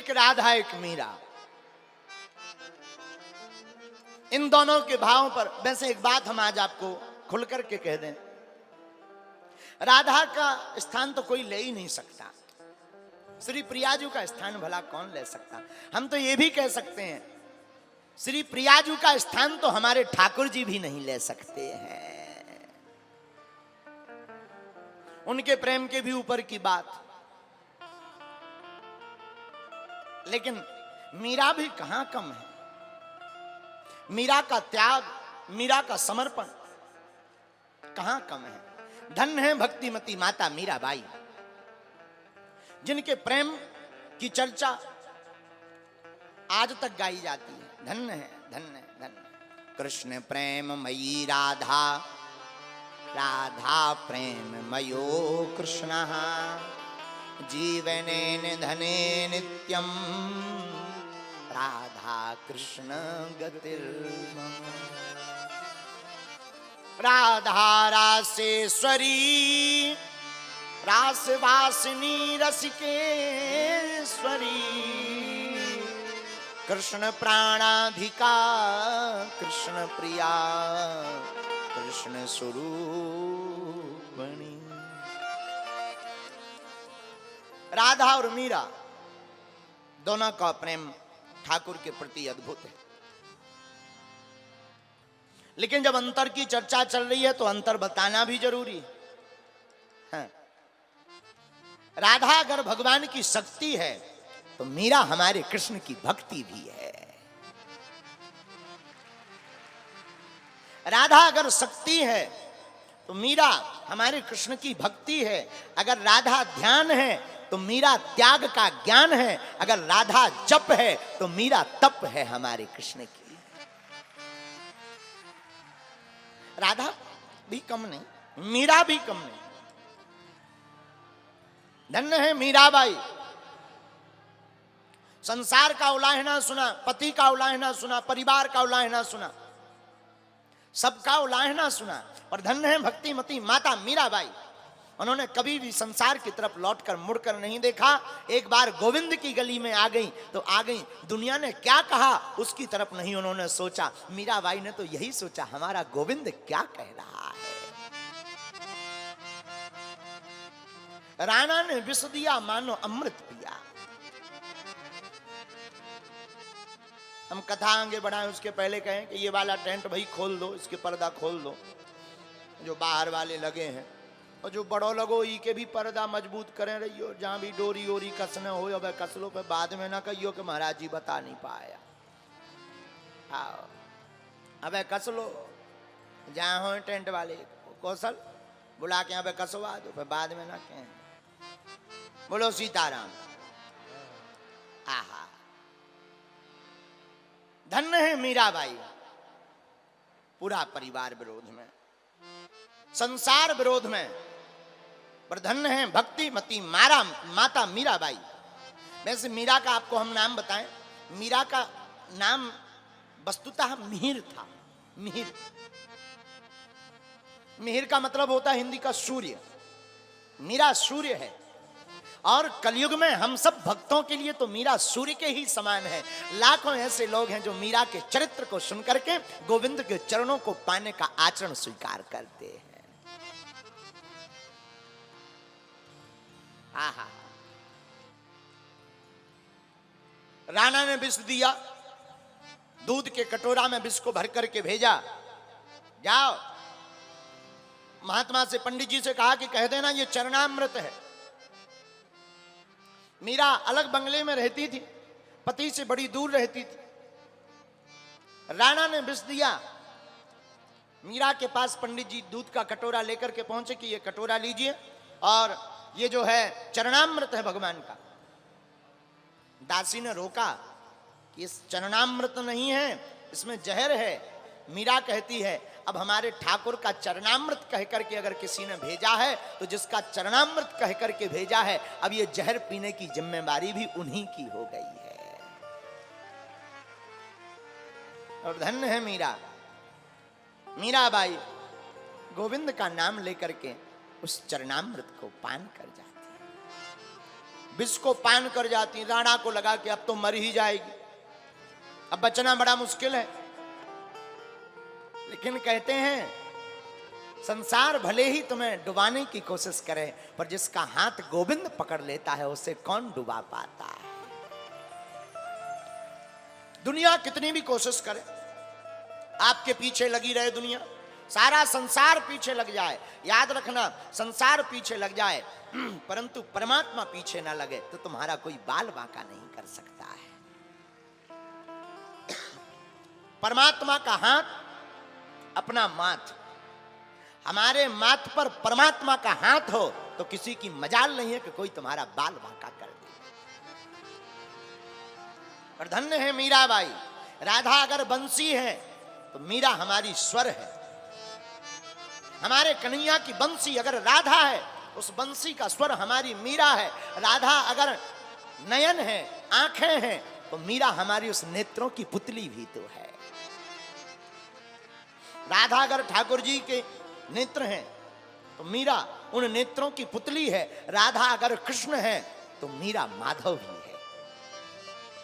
एक राधा एक मीरा, इन दोनों के भावों पर वैसे एक बात हम आज आपको खुल करके कह दें, राधा का स्थान तो कोई ले ही नहीं सकता, श्री प्रियाजू का स्थान भला कौन ले सकता। हम तो ये भी कह सकते हैं श्री प्रियाजू का स्थान तो हमारे ठाकुर जी भी नहीं ले सकते हैं। उनके प्रेम के भी ऊपर की बात। लेकिन मीरा भी कहां कम है। मीरा का त्याग, मीरा का समर्पण कहां कम है। धन्य है भक्तिमती माता मीराबाई, जिनके प्रेम की चर्चा आज तक गाई जाती है। धन्य है, धन्य है, धन्य। कृष्ण प्रेम मयी राधा, राधा प्रेम मयो कृष्ण, जीवनेन धने नित्यम, राधा कृष्ण गतिर्मम। राधा रासेश्वरी, रासवासिनी रसिकेश्वरी, कृष्ण प्राणाधिका, कृष्ण प्रिया, कृष्ण स्वरूपणी। राधा और मीरा दोनों का प्रेम ठाकुर के प्रति अद्भुत है। लेकिन जब अंतर की चर्चा चल रही है तो अंतर बताना भी जरूरी है। राधा अगर भगवान की शक्ति है तो मीरा हमारे कृष्ण की भक्ति भी है। राधा अगर शक्ति है तो मीरा हमारे कृष्ण की भक्ति है। अगर राधा ध्यान है तो मीरा त्याग का ज्ञान है। अगर राधा जप है तो मीरा तप है हमारे कृष्ण की। राधा भी कम नहीं, मीरा भी कम नहीं। धन्य है मीराबाई। संसार का उलाहना सुना, पति का उलाहना सुना, परिवार का उलाहना सुना, सबका उलाहना सुना, और धन्य है भक्तिमती माता मीराबाई। उन्होंने कभी भी संसार की तरफ लौटकर मुड़कर नहीं देखा। एक बार गोविंद की गली में आ गई तो आ गई, दुनिया ने क्या कहा उसकी तरफ नहीं उन्होंने सोचा। मीराबाई ने तो यही सोचा, हमारा गोविंद क्या कह रहा है। राणा ने विष दिया मानो अमृत पिया। हम कथा आगे बढ़ाएं उसके पहले कहें कि ये वाला टेंट भाई खोल दो, इसके पर्दा खोल दो जो बाहर वाले लगे हैं, और जो बड़ो लगो ई के भी पर्दा मजबूत करें रहियो। जहां भी डोरी ओरी कसने हो अब कस लो, पे बाद में ना कहियो कि महाराज जी बता नहीं पाया। आओ अब कस लो, जहां हो टेंट वाले कौशल बुला के यहाँ पे कसवा दो, फिर बाद में ना कहें। बोलो सीताराम। आहा, धन्य है मीराबाई। पूरा परिवार विरोध में, संसार विरोध में, पर धन्य है भक्तिमती माता मीराबाई। वैसे मीरा का आपको हम नाम बताएं, मीरा का नाम वस्तुतः मिहिर था। मिहिर, मिहिर का मतलब होता है हिंदी का सूर्य। मीरा सूर्य है, और कलयुग में हम सब भक्तों के लिए तो मीरा सूर्य के ही समान है। लाखों ऐसे लोग हैं जो मीरा के चरित्र को सुनकर के गोविंद के चरणों को पाने का आचरण स्वीकार करते हैं। आहा, राणा ने विष दिया, दूध के कटोरा में विष को भर करके भेजा। जाओ महात्मा से, पंडित जी से कहा कि कह देना ये चरणामृत है। मीरा अलग बंगले में रहती थी, पति से बड़ी दूर रहती थी। राणा ने विष दिया, मीरा के पास पंडित जी दूध का कटोरा लेकर के पहुंचे कि ये कटोरा लीजिए और ये जो है चरणामृत है भगवान का। दासी ने रोका कि इस चरणामृत नहीं है, इसमें जहर है। मीरा कहती है अब हमारे ठाकुर का चरणामृत कह करके अगर किसी ने भेजा है तो जिसका चरणामृत कह करके भेजा है, अब ये जहर पीने की जिम्मेदारी भी उन्हीं की हो गई है। और धन्य है मीरा, मीराबाई गोविंद का नाम लेकर के उस चरणामृत को पान कर जाती है। विष को पान कर जाती, राणा को लगा कि अब तो मर ही जाएगी, अब बचना बड़ा मुश्किल है। लेकिन कहते हैं संसार भले ही तुम्हें डुबाने की कोशिश करे, पर जिसका हाथ गोविंद पकड़ लेता है उसे कौन डुबा पाता है। दुनिया कितनी भी कोशिश करे, आपके पीछे लगी रहे दुनिया, सारा संसार पीछे लग जाए, याद रखना संसार पीछे लग जाए परंतु परमात्मा पीछे ना लगे तो तुम्हारा कोई बाल बांका नहीं कर सकता है। परमात्मा का हाथ अपना माथ, हमारे माथ पर परमात्मा का हाथ हो तो किसी की मजाल नहीं है कि कोई तुम्हारा बाल बांका कर दे। पर धन्य है मीराबाई, राधा अगर बंसी है तो मीरा हमारी स्वर है। हमारे कन्हैया की बंसी अगर राधा है, उस बंसी का स्वर हमारी मीरा है। राधा अगर नयन है, आंखें हैं, तो मीरा हमारी उस नेत्रों की पुतली भी तो है। राधा अगर ठाकुर जी के नेत्र हैं तो मीरा उन नेत्रों की पुतली है। राधा अगर कृष्ण है तो मीरा माधव भी है।